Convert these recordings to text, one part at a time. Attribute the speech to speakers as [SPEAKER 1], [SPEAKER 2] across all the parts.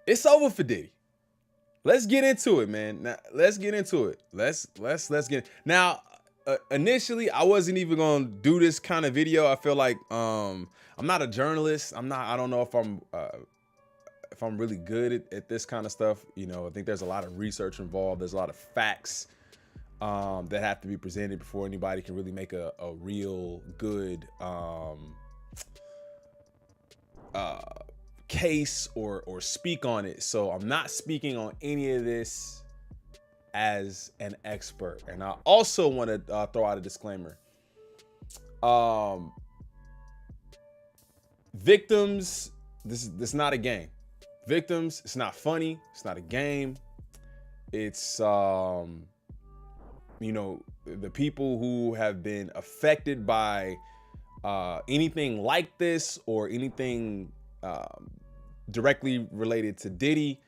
[SPEAKER 1] It's over for Diddy. Let's get into it, man. Now, let's get into it. Let's get now. Initially, I wasn't even gonna do this kind of video. I feel like I'm not a journalist. I don't know if I'm really good at this kind of stuff. You know, I think there's a lot of research involved. There's a lot of facts that have to be presented before anybody can really make a real good case or speak on it. So I'm not speaking on any of this as an expert. And I also want to throw out a disclaimer. Victims, this is not a game. Victims, it's not funny. It's not a game. It's you know, the people who have been affected by anything like this or anything directly related to Diddy,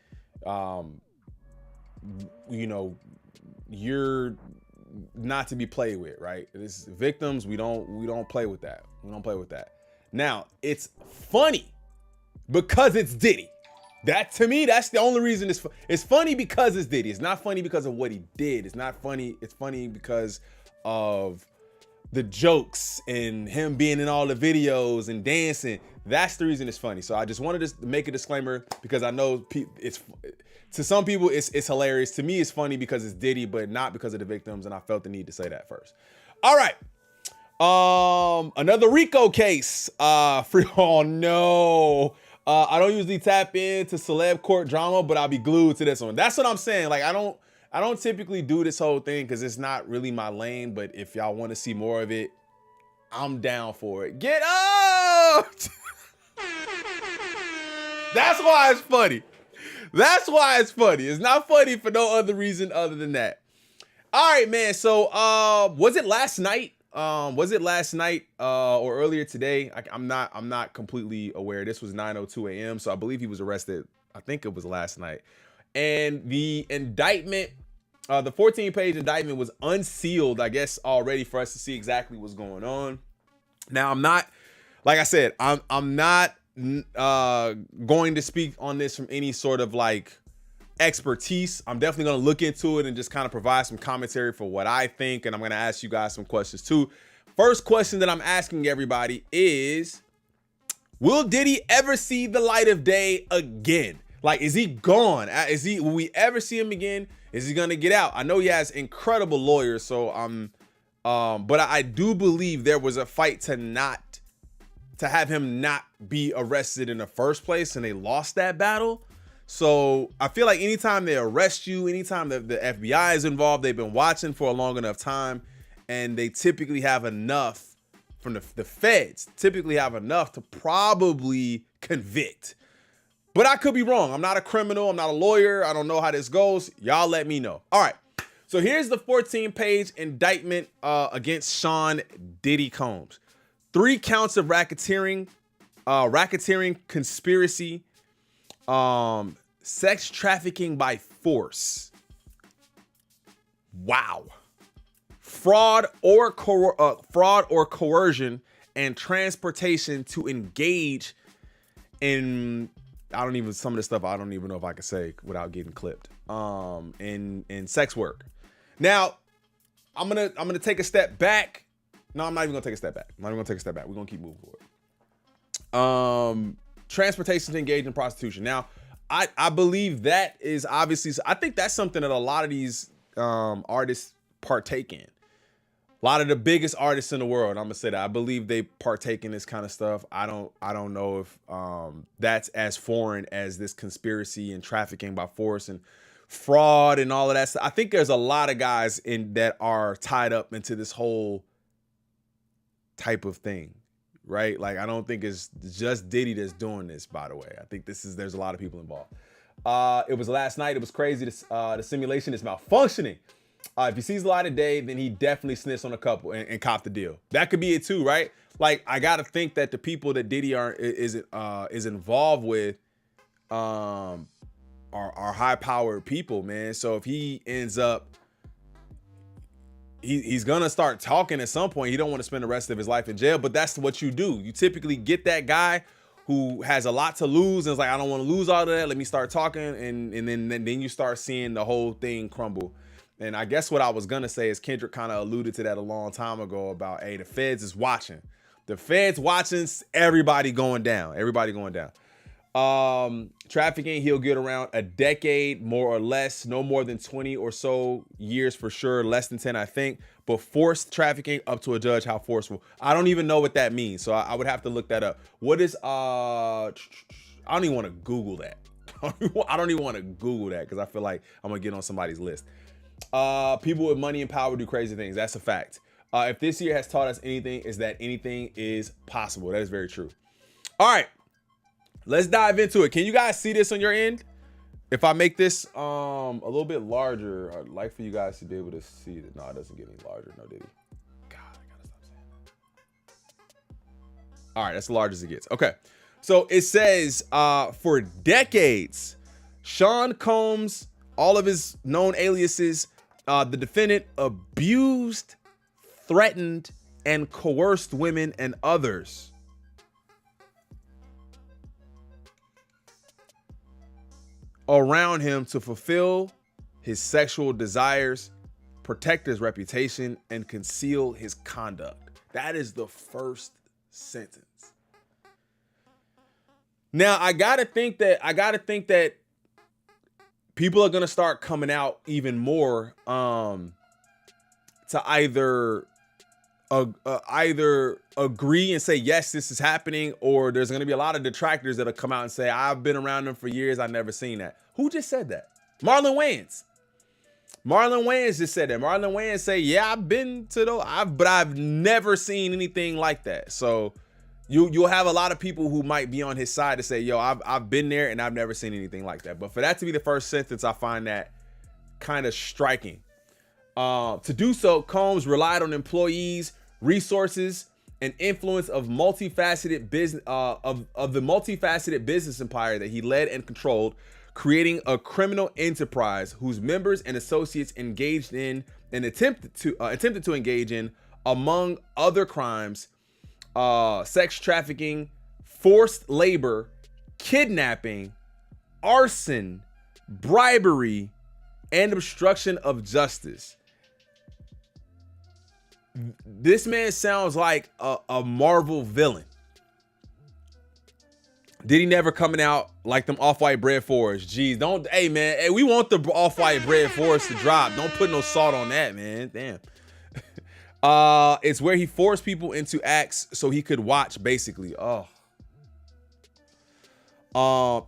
[SPEAKER 1] you know, you're not to be played with, right? This is victims. We don't play with that. We don't play with that. Now, it's funny because it's Diddy. That, to me, that's the only reason it's funny because it's Diddy. It's not funny because of what he did. It's not funny. It's funny because of the jokes and him being in all the videos and dancing. That's the reason it's funny. So I just wanted to make a disclaimer because I know it's, to some people it's hilarious. To me, it's funny because it's Diddy, but not because of the victims. And I felt the need to say that first. All right. Another RICO case. Oh no. I don't usually tap into celeb court drama, but I'll be glued to this one. That's what I'm saying. Like, I don't typically do this whole thing because it's not really my lane. But if y'all want to see more of it, I'm down for it. Get up! That's why it's funny. That's why it's funny. It's not funny for no other reason other than that. All right, man. So, was it last night? Or earlier today? I'm not completely aware. This was 9:02 a.m. So I believe he was arrested. I think it was last night. And the indictment, the 14-page indictment was unsealed, I guess, already for us to see exactly what's going on. Now, I'm not, like I said, I'm not going to speak on this from any sort of like expertise. I'm definitely going to look into it and just kind of provide some commentary for what I think. And I'm going to ask you guys some questions too. First question that I'm asking everybody is, will Diddy ever see the light of day again? Like, is he gone? Will we ever see him again? Is he going to get out? I know he has incredible lawyers. So but I do believe there was a fight to have him not be arrested in the first place. And they lost that battle. So I feel like anytime they arrest you, anytime the FBI is involved, they've been watching for a long enough time, and they typically have enough from the feds, typically have enough to probably convict. But I could be wrong. I'm not a criminal. I'm not a lawyer. I don't know how this goes. Y'all let me know. All right. So here's the 14-page indictment against Sean Diddy Combs. 3 counts of racketeering, conspiracy, sex trafficking by force. Wow. Fraud or coercion and transportation to engage in, some of the stuff I don't even know if I can say without getting clipped. In sex work. Now, I'm gonna take a step back. No, I'm not even gonna take a step back. We're gonna keep moving forward. Transportation to engage in prostitution. Now, I believe that is obviously, I think that's something that a lot of these artists partake in. A lot of the biggest artists in the world, I'm gonna say that, I believe they partake in this kind of stuff. I don't know if that's as foreign as this conspiracy and trafficking by force and fraud and all of that stuff. I think there's a lot of guys that are tied up into this whole type of thing. Right? Like, I don't think it's just Diddy that's doing this, by the way. I think there's a lot of people involved. It was last night. It was crazy. The simulation is malfunctioning. If he sees a light of day, then he definitely snitched on a couple and copped the deal. That could be it too, right? Like, I got to think that the people that Diddy is involved with are high-powered people, man. So if he ends up, he's gonna start talking at some point. He don't want to spend the rest of his life in jail, but that's what you do. You typically get that guy who has a lot to lose and is like, I don't want to lose all of that. Let me start talking, and then you start seeing the whole thing crumble. And I guess what I was gonna say is Kendrick kind of alluded to that a long time ago about, hey, the feds is watching. The feds watching everybody going down. Everybody going down. Trafficking, he'll get around a decade, more or less, no more than 20 or so years for sure, less than 10, I think. But forced trafficking, up to a judge, how forceful. I don't even know what that means, so I would have to look that up. What is, I don't even want to Google that. I don't even want to Google that because I feel like I'm gonna get on somebody's list. People with money and power do crazy things. That's a fact. If this year has taught us anything, is that anything is possible. That is very true. All right. Let's dive into it. Can you guys see this on your end? If I make this a little bit larger, I'd like for you guys to be able to see it. No, it doesn't get any larger. No, Diddy. God, I gotta stop saying that. All right, that's as large as it gets. Okay. So it says, for decades, Sean Combs, all of his known aliases, the defendant abused, threatened, and coerced women and others. Around him to fulfill his sexual desires, protect his reputation, and conceal his conduct. That is the first sentence. Now, I gotta think that people are gonna start coming out even more to either agree and say, yes, this is happening, or there's going to be a lot of detractors that'll come out and say, I've been around them for years, I've never seen that. Who just said that? Marlon Wayans. Marlon Wayans just said that. Marlon Wayans say, yeah, I've been to those, but I've never seen anything like that. So you'll have a lot of people who might be on his side to say, yo, I've been there and I've never seen anything like that. But for that to be the first sentence, I find that kind of striking. To do so, Combs relied on employees, resources, and influence of multifaceted business of the multifaceted business empire that he led and controlled, creating a criminal enterprise whose members and associates engaged in and attempted to engage in, among other crimes, sex trafficking, forced labor, kidnapping, arson, bribery, and obstruction of justice. This man sounds like a Marvel villain. Did he never coming out like them off-white bread fours? Jeez, don't, hey man, hey, we want the off-white bread fours to drop. Don't put no salt on that, man. Damn. It's where he forced people into acts so he could watch, basically.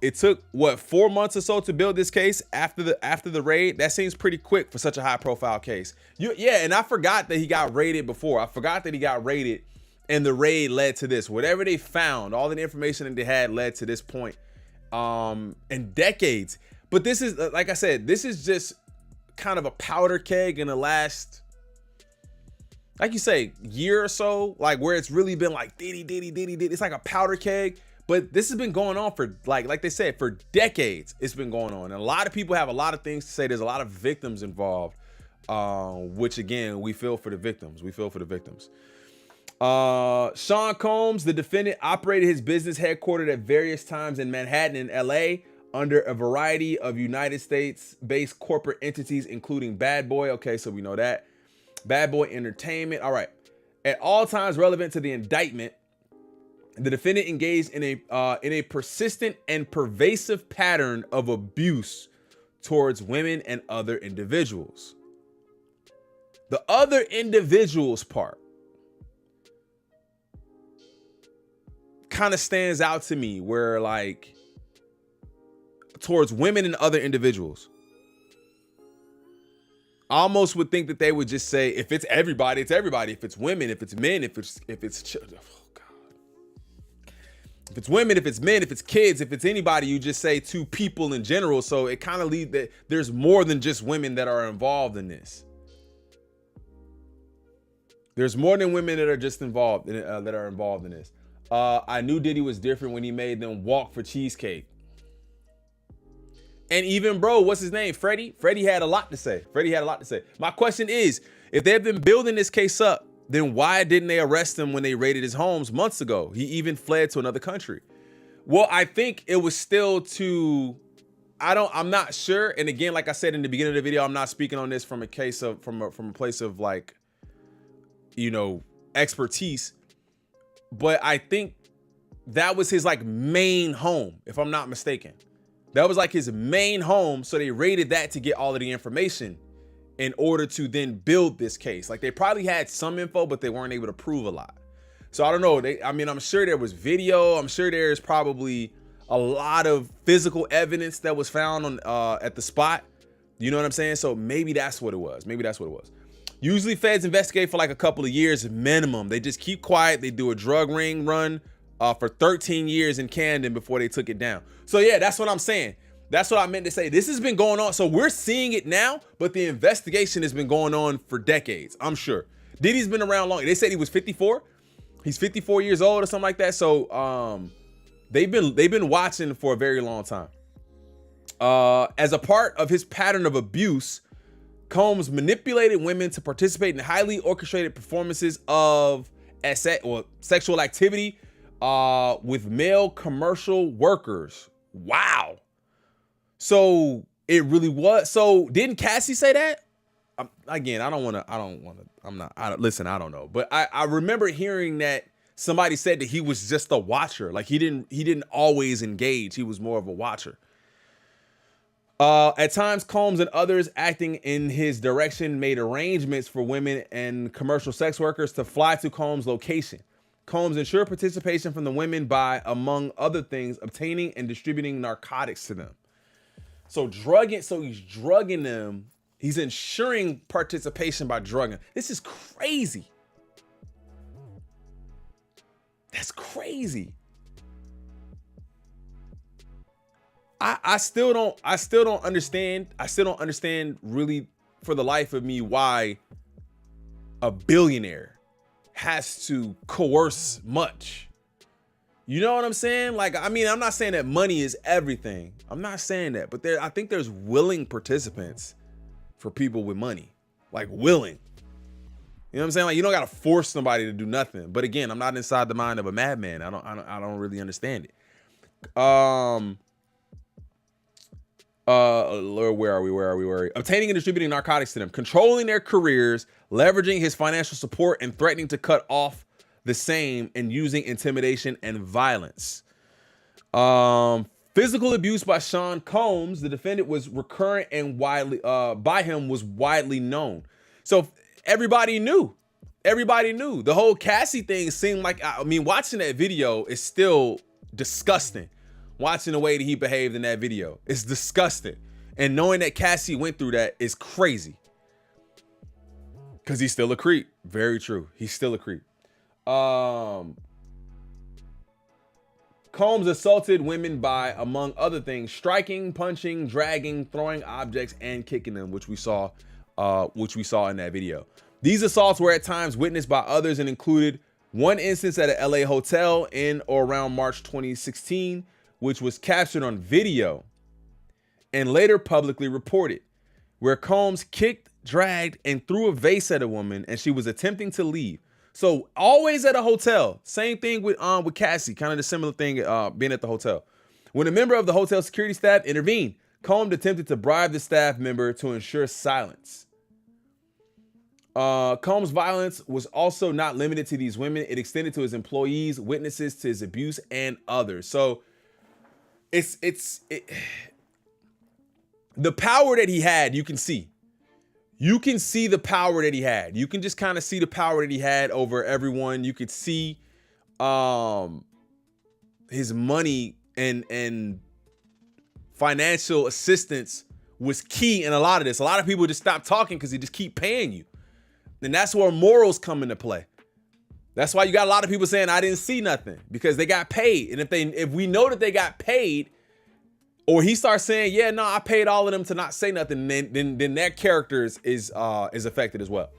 [SPEAKER 1] It took what, 4 months or so to build this case after the raid. That seems pretty quick for such a high profile case. Yeah, and I forgot that he got raided before. I forgot that he got raided and the raid led to this. Whatever they found, all the information that they had led to this point. And decades. But this is, like I said, this is just kind of a powder keg in the last, like you say, year or so, like where it's really been like diddy. It's like a powder keg. But this has been going on for, like they said, for decades. It's been going on. And a lot of people have a lot of things to say. There's a lot of victims involved, which, again, we feel for the victims. Sean Combs, the defendant, operated his business headquartered at various times in Manhattan and LA under a variety of United States-based corporate entities, including Bad Boy. Okay, so we know that. Bad Boy Entertainment. All right. At all times relevant to the indictment, the defendant engaged in a persistent and pervasive pattern of abuse towards women and other individuals. The other individuals part kind of stands out to me, where like towards women and other individuals. I almost would think that they would just say, if it's everybody, it's everybody. If it's women, if it's men, if it's children. If it's women, if it's men, if it's kids, if it's anybody, you just say to people in general. So it kind of leads that there's more than just women that are involved in this. There's more than women that are just involved in this. I knew Diddy was different when he made them walk for cheesecake. And even, bro, what's his name? Freddie? Freddie had a lot to say. My question is, if they've been building this case up, then why didn't they arrest him when they raided his homes months ago? He even fled to another country. Well, I think it was still I'm not sure. And again, like I said in the beginning of the video, I'm not speaking on this from a place of like, expertise. But I think that was his like main home, if I'm not mistaken. That was like his main home. So they raided that to get all of the information in order to then build this case. Like they probably had some info, but they weren't able to prove a lot. So I don't know. I'm sure there was video. I'm sure there's probably a lot of physical evidence that was found on at the spot. You know what I'm saying? So maybe that's what it was. Usually feds investigate for like a couple of years minimum. They just keep quiet. They do a drug ring run for 13 years in Camden before they took it down. So yeah, that's what I'm saying. That's what I meant to say. This has been going on. So we're seeing it now, but the investigation has been going on for decades, I'm sure. Diddy's been around long. They said he was 54. He's 54 years old or something like that. So they've been watching for a very long time. As a part of his pattern of abuse, Combs manipulated women to participate in highly orchestrated performances of sexual activity with male commercial workers. Wow. So it really was. So didn't Cassie say that? Again, I don't know. But I remember hearing that somebody said that he was just a watcher. Like he didn't always engage. He was more of a watcher. At times, Combs and others acting in his direction made arrangements for women and commercial sex workers to fly to Combs' location. Combs ensured participation from the women by, among other things, obtaining and distributing narcotics to them. So he's drugging them. He's ensuring participation by drugging. This is crazy. That's crazy. I still don't understand. I still don't understand really for the life of me why a billionaire has to coerce much. You know what I'm saying? Like, I mean, I'm not saying that money is everything. I'm not saying that, but I think there's willing participants for people with money, like willing. You know what I'm saying? Like, you don't got to force somebody to do nothing. But again, I'm not inside the mind of a madman. I don't really understand it. Where are we? Obtaining and distributing narcotics to them, controlling their careers, leveraging his financial support, and threatening to cut off the same, and using intimidation and violence. Physical abuse by Sean Combs, the defendant, was recurrent and widely was widely known. So everybody knew. The whole Cassie thing seemed like, I mean, watching that video is still disgusting. Watching the way that he behaved in that video, it's disgusting. And knowing that Cassie went through that is crazy. Because he's still a creep. Very true. He's still a creep. Combs assaulted women by, among other things, striking, punching, dragging, throwing objects, and kicking them, which we saw in that video. These assaults were at times witnessed by others and included one instance at an LA hotel in or around March 2016, which was captured on video and later publicly reported, where Combs kicked, dragged, and threw a vase at a woman, and she was attempting to leave. So always at a hotel. Same thing with Cassie, kind of the similar thing being at the hotel. When a member of the hotel security staff intervened, Combs attempted to bribe the staff member to ensure silence. Combs' violence was also not limited to these women. It extended to his employees, witnesses to his abuse, and others. So the power that he had, you can see. You can see the power that he had. You can just kind of see the power that he had over everyone. You could see his money and financial assistance was key in a lot of this. A lot of people just stop talking because he just keep paying you. And that's where morals come into play. That's why you got a lot of people saying, I didn't see nothing, because they got paid. And if we know that they got paid, or he starts saying, yeah, no, I paid all of them to not say nothing, then their character is affected as well.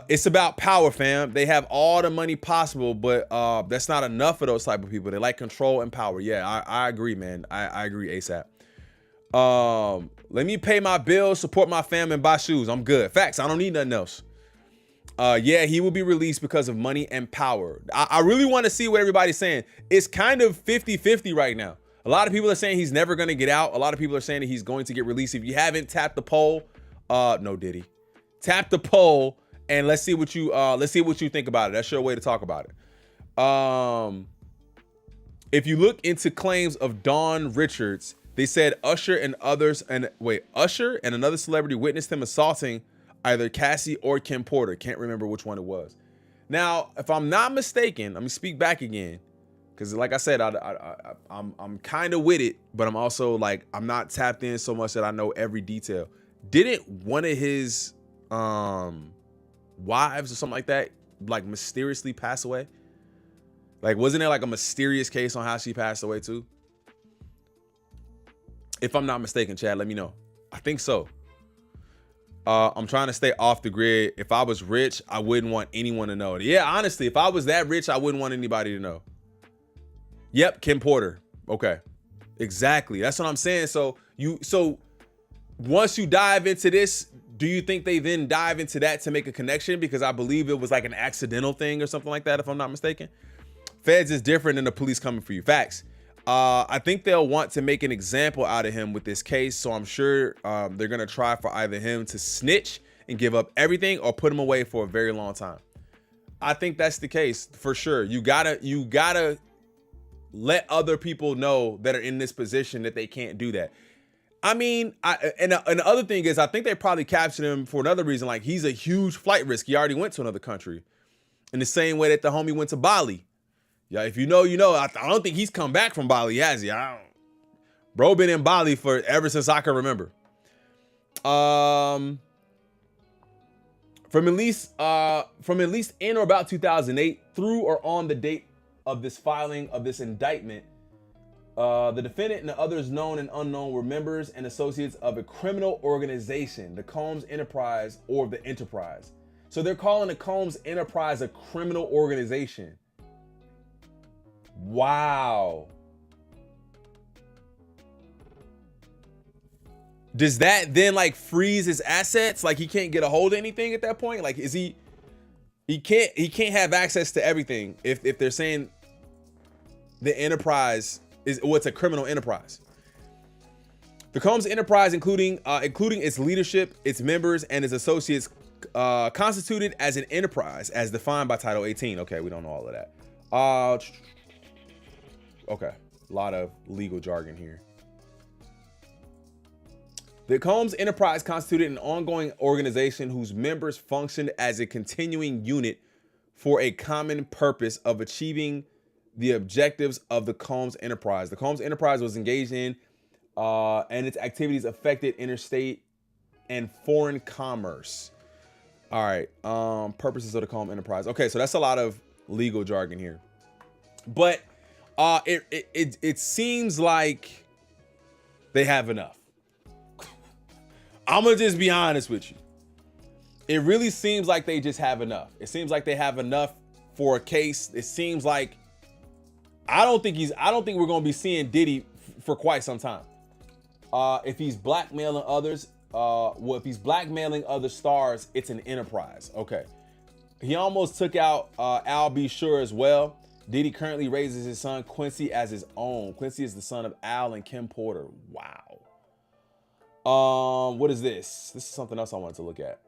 [SPEAKER 1] It's about power, fam. They have all the money possible, but that's not enough for those type of people. They like control and power. Yeah, I agree, man. I agree ASAP. Let me pay my bills, support my family, and buy shoes. I'm good. Facts. I don't need nothing else. Yeah, he will be released because of money and power. I really want to see what everybody's saying. It's kind of 50-50 right now. A lot of people are saying he's never going to get out. A lot of people are saying that he's going to get released. If you haven't tapped the poll, no Diddy, tap the poll and let's see what you think about it. That's your way to talk about it. If you look into claims of Dawn Richards, they said Usher and another celebrity witnessed him assaulting either Cassie or Kim Porter. Can't remember which one it was. Now, if I'm not mistaken, let me speak back again, because like I said, I'm kind of with it, but I'm also like, I'm not tapped in so much that I know every detail. Didn't one of his wives or something like that like mysteriously pass away? Like, wasn't there like a mysterious case on how she passed away too? If I'm not mistaken, Chad, let me know. I think so. I'm trying to stay off the grid. If I was rich, I wouldn't want anyone to know. Yeah, honestly, if I was that rich, I wouldn't want anybody to know. Yep, Kim Porter. Okay, exactly. That's what I'm saying. So once you dive into this, do you think they then dive into that to make a connection? Because I believe it was like an accidental thing or something like that, if I'm not mistaken. Feds is different than the police coming for you. Facts. I think they'll want to make an example out of him with this case. So I'm sure they're going to try for either him to snitch and give up everything or put him away for a very long time. I think that's the case for sure. You gotta let other people know that are in this position that they can't do that. I mean, and the other thing is, I think they probably captured him for another reason. Like, he's a huge flight risk. He already went to another country in the same way that the homie went to Bali. Yeah, if you know, you know. I don't think he's come back from Bali, has he? Bro been in Bali for ever since I can remember. From at least in or about 2008 through or on the date of this filing of this indictment, the defendant and the others known and unknown were members and associates of a criminal organization, the Combs Enterprise or the Enterprise. So they're calling the Combs Enterprise a criminal organization. Wow. Does that then like freeze his assets? Like he can't get a hold of anything at that point? Like is he can't have access to everything if they're saying the enterprise is what's a criminal enterprise. The Combs Enterprise, including its leadership, its members, and its associates, constituted as an enterprise as defined by Title 18. Okay, we don't know all of that. Okay, a lot of legal jargon here. The Combs Enterprise constituted an ongoing organization whose members functioned as a continuing unit for a common purpose of achieving the objectives of the Combs Enterprise. The Combs Enterprise was engaged in and its activities affected interstate and foreign commerce. All right, purposes of the Combs Enterprise. Okay, so that's a lot of legal jargon here, but it seems like they have enough. I'm gonna just be honest with you. It really seems like they just have enough. It seems like they have enough for a case. It seems like I don't think we're gonna be seeing Diddy for quite some time. If he's blackmailing others, if he's blackmailing other stars, it's an enterprise. Okay. He almost took out Al B. Sure as well. Diddy currently raises his son Quincy as his own. Quincy is the son of Al and Kim Porter. Wow. What is this? This is something else I wanted to look at.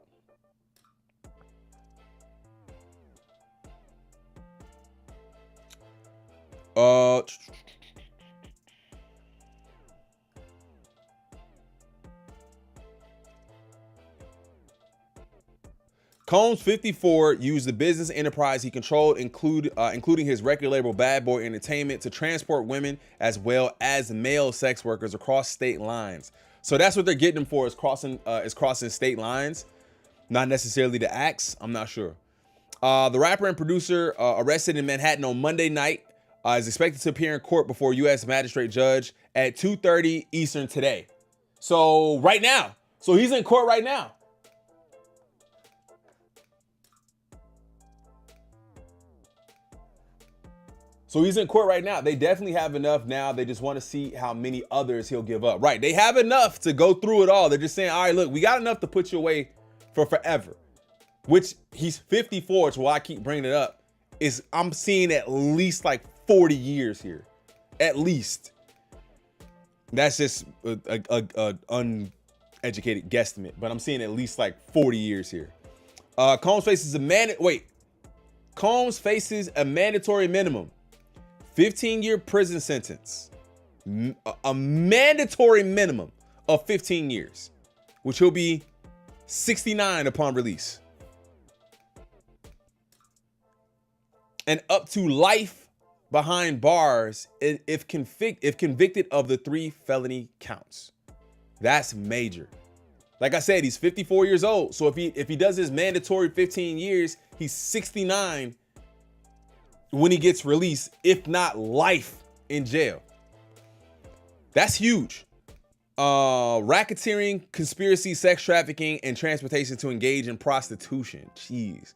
[SPEAKER 1] Combs 54 used the business enterprise he controlled, including his record label Bad Boy Entertainment, to transport women as well as male sex workers across state lines. So that's what they're getting him for, is crossing state lines, not necessarily the acts. I'm not sure. The rapper and producer arrested in Manhattan on Monday night is expected to appear in court before U.S. Magistrate Judge at 2:30 Eastern today. So right now. So he's in court right now. So he's in court right now. They definitely have enough now. They just want to see how many others he'll give up. Right. They have enough to go through it all. They're just saying, all right, look, we got enough to put you away for forever. which he's 54, so why I keep bringing it up, is I'm seeing at least like 40 years here. At least. That's just a uneducated guesstimate, but I'm seeing at least like 40 years here. Combs faces a mandatory minimum 15-year prison sentence. A mandatory minimum of 15 years, which he'll be 69 upon release. And up to life behind bars if convicted of the 3 felony counts. That's major. Like I said, he's 54 years old. So if he does his mandatory 15 years, he's 69 when he gets released, if not life in jail. That's huge. Racketeering, conspiracy, sex trafficking, and transportation to engage in prostitution. Jeez.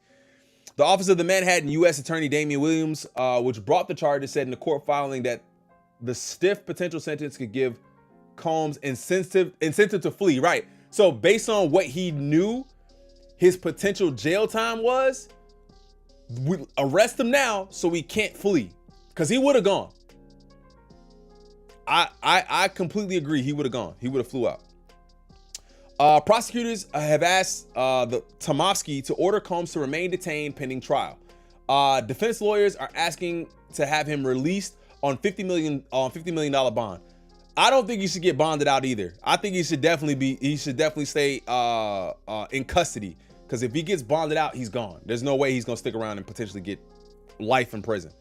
[SPEAKER 1] The Office of the Manhattan U.S. Attorney Damian Williams, which brought the charges, said in the court filing that the stiff potential sentence could give Combs incentive to flee. Right. So based on what he knew his potential jail time was, we arrest him now so he can't flee, because he would have gone. I completely agree. He would have gone. He would have flew out. Prosecutors have asked the Tomovsky to order Combs to remain detained pending trial. Defense lawyers are asking to have him released on $50 million bond. I don't think he should get bonded out either. I think he should definitely stay in custody, because if he gets bonded out, he's gone. There's no way he's gonna stick around and potentially get life in prison.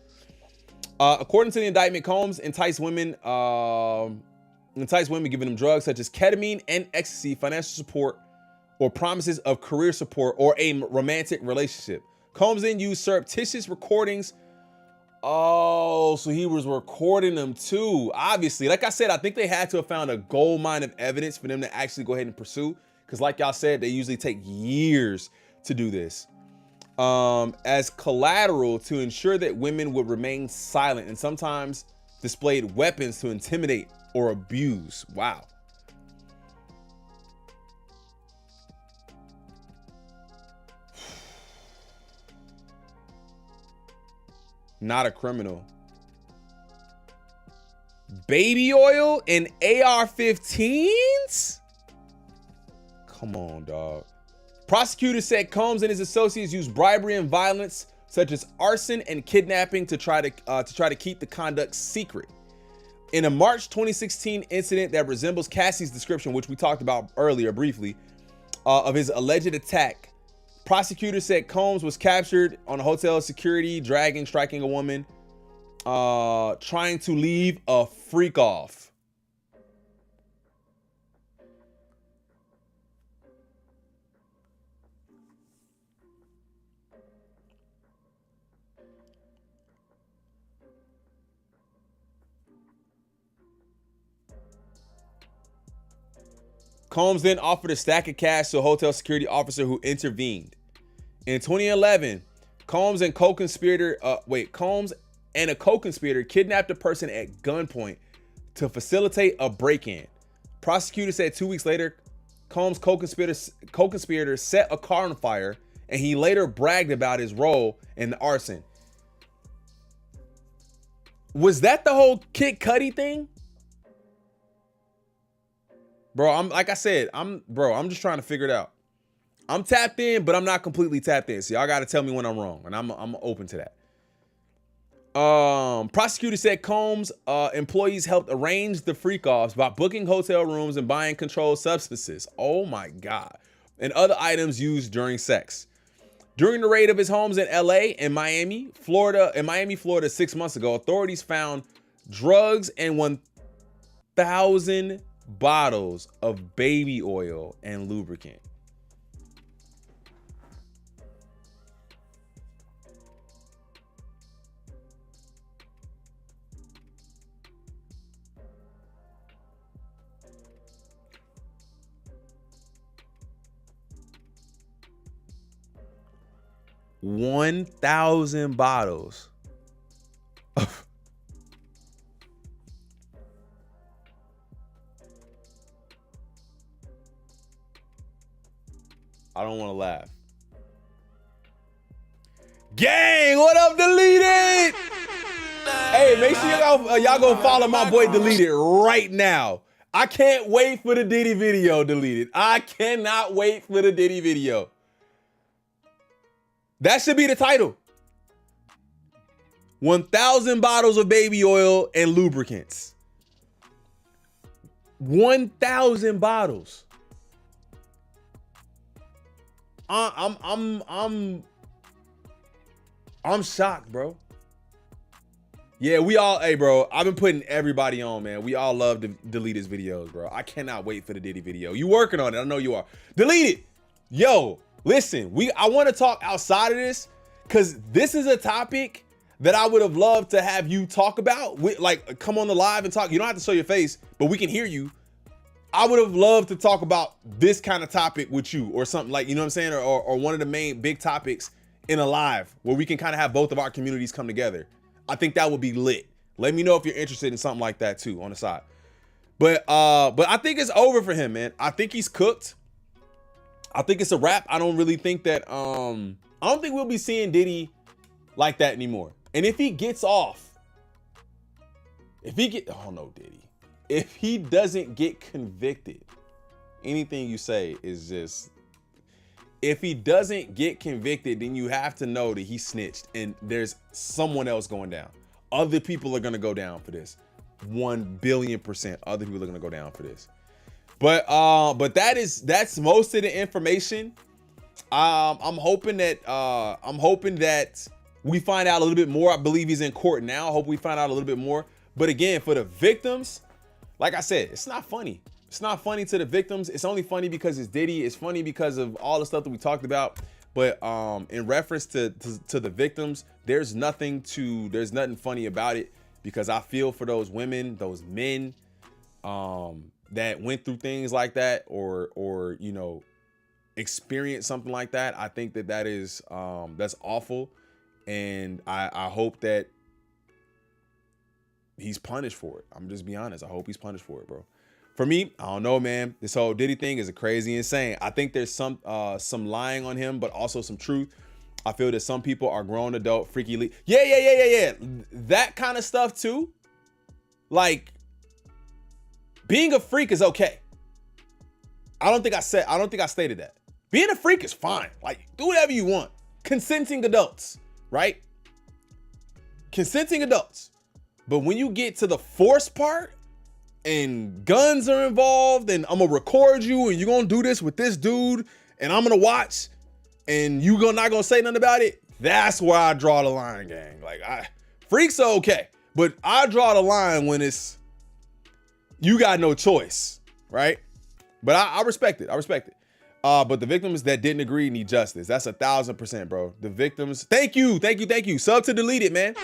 [SPEAKER 1] According to the indictment, Combs enticed women giving them drugs such as ketamine and ecstasy, financial support, or promises of career support or a romantic relationship. Combs then used surreptitious recordings. Oh, so he was recording them too. Obviously, like I said, I think they had to have found a gold mine of evidence for them to actually go ahead and pursue. Because like y'all said, they usually take years to do this. As collateral to ensure that women would remain silent, and sometimes displayed weapons to intimidate or abuse. Wow. Not a criminal. Baby oil and AR-15s? Come on, dog. Prosecutors said Combs and his associates used bribery and violence, such as arson and kidnapping, to try to keep the conduct secret. In a March 2016 incident that resembles Cassie's description, which we talked about earlier briefly, of his alleged attack, prosecutors said Combs was captured on a hotel security, striking a woman, trying to leave a freak off. Combs then offered a stack of cash to a hotel security officer who intervened. In 2011, Combs and a co-conspirator kidnapped a person at gunpoint to facilitate a break-in. Prosecutors said 2 weeks later, Combs' co-conspirator set a car on fire, and he later bragged about his role in the arson. Was that the whole Kid Cudi thing? Bro, I'm just trying to figure it out. I'm tapped in, but I'm not completely tapped in. So y'all got to tell me when I'm wrong, and I'm open to that. Prosecutors said Combs' employees helped arrange the freak-offs by booking hotel rooms and buying controlled substances. Oh my God. And other items used during sex. During the raid of his homes in LA and Miami, Florida 6 months ago, authorities found drugs and 1,000 bottles of baby oil and lubricant. $1,000 bottles of I don't want to laugh. Gang, what up, Deleted? Hey, make sure y'all go follow my boy Deleted right now. I can't wait for the Diddy video, Deleted. I cannot wait for the Diddy video. That should be the title. 1,000 bottles of baby oil and lubricants. 1,000 bottles. I'm shocked, bro. Yeah, hey, bro, I've been putting everybody on, man. We all love to delete his videos, bro. I cannot wait for the Diddy video. You working on it, I know you are. Delete it. Yo, listen, I want to talk outside of this because this is a topic that I would have loved to have you talk about. Like, come on the live and talk. You don't have to show your face, but we can hear you. I would have loved to talk about this kind of topic with you or something like, you know what I'm saying? Or one of the main big topics in a live where we can kind of have both of our communities come together. I think that would be lit. Let me know if you're interested in something like that too on the side. But I think it's over for him, man. I think he's cooked. I think it's a wrap. I don't really think that, I don't think we'll be seeing Diddy like that anymore. And if he gets off, oh no, Diddy. If he doesn't get convicted, anything you say is just, if he doesn't get convicted, then you have to know that he snitched and there's someone else going down. Other people are going to go down for this. 1,000,000,000%. Other people are going to go down for this. But that's most of the information. I'm hoping that we find out a little bit more. I believe he's in court now. I hope we find out a little bit more. But again, for the victims, like I said, it's not funny. It's not funny to the victims. It's only funny because it's Diddy. It's funny because of all the stuff that we talked about. But in reference to the victims, there's nothing funny about it because I feel for those women, those men that went through things like that or you know, experienced something like that. I think that is that's awful. And I hope that he's punished for it. I'm just being honest. I hope he's punished for it, bro. For me, I don't know, man. This whole Diddy thing is crazy insane. I think there's some lying on him, but also some truth. I feel that some people are grown adult freaky. Yeah. That kind of stuff too. Like, being a freak is okay. I don't think I stated that. Being a freak is fine. Like, do whatever you want. Consenting adults, right? Consenting adults. But when you get to the force part and guns are involved and I'm gonna record you and you're gonna do this with this dude and I'm gonna watch and you not gonna say nothing about it, that's where I draw the line, gang. Like, freaks are okay, but I draw the line when you got no choice, right? But I respect it. I respect it. But the victims that didn't agree need justice. That's 1,000%, bro. The victims, thank you. Sub to Deleted, man.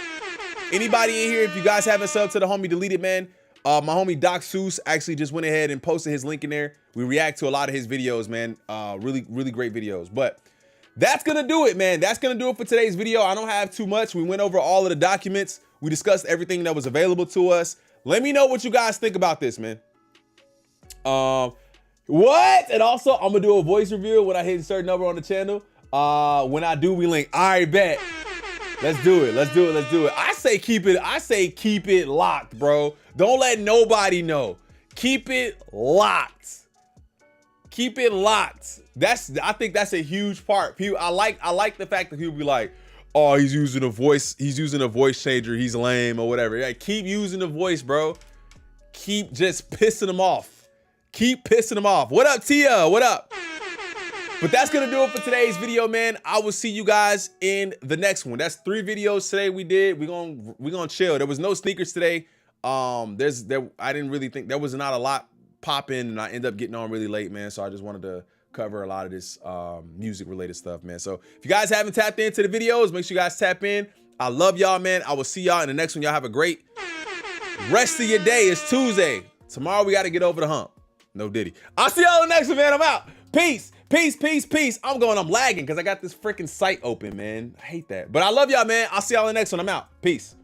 [SPEAKER 1] Anybody in here, if you guys haven't subbed to the homie Deleted, man, my homie Doc Seuss actually just went ahead and posted his link in there. We react to a lot of his videos, man. Really great videos. But that's gonna do it, man. That's gonna do it for today's video. I don't have too much. We went over all of the documents. We discussed everything that was available to us. Let me know what you guys think about this, man. What? And also, I'm gonna do a voice review when I hit a certain number on the channel. When I do, we link. All right, bet. Let's do it. I say keep it locked, bro. Don't let nobody know. Keep it locked. Keep it locked. I think that's a huge part. People, I like the fact that people be like, oh, he's using a voice changer, he's lame or whatever. Yeah, keep using the voice, bro. Keep just pissing them off. Keep pissing them off. What up, Tia? What up? But that's gonna do it for today's video, man. I will see you guys in the next one. That's 3 videos today we did. We're gonna chill. There was no sneakers today. I didn't really think there was not a lot popping, and I ended up getting on really late, man. So I just wanted to cover a lot of this music related stuff, man. So if you guys haven't tapped into the videos, make sure you guys tap in. I love y'all, man. I will see y'all in the next one. Y'all have a great rest of your day. It's Tuesday. Tomorrow we got to get over the hump. No Diddy. I'll see y'all in the next one, man. I'm out. Peace. I'm lagging because I got this freaking site open, man. I hate that. But I love y'all, man. I'll see y'all in the next one. I'm out. Peace.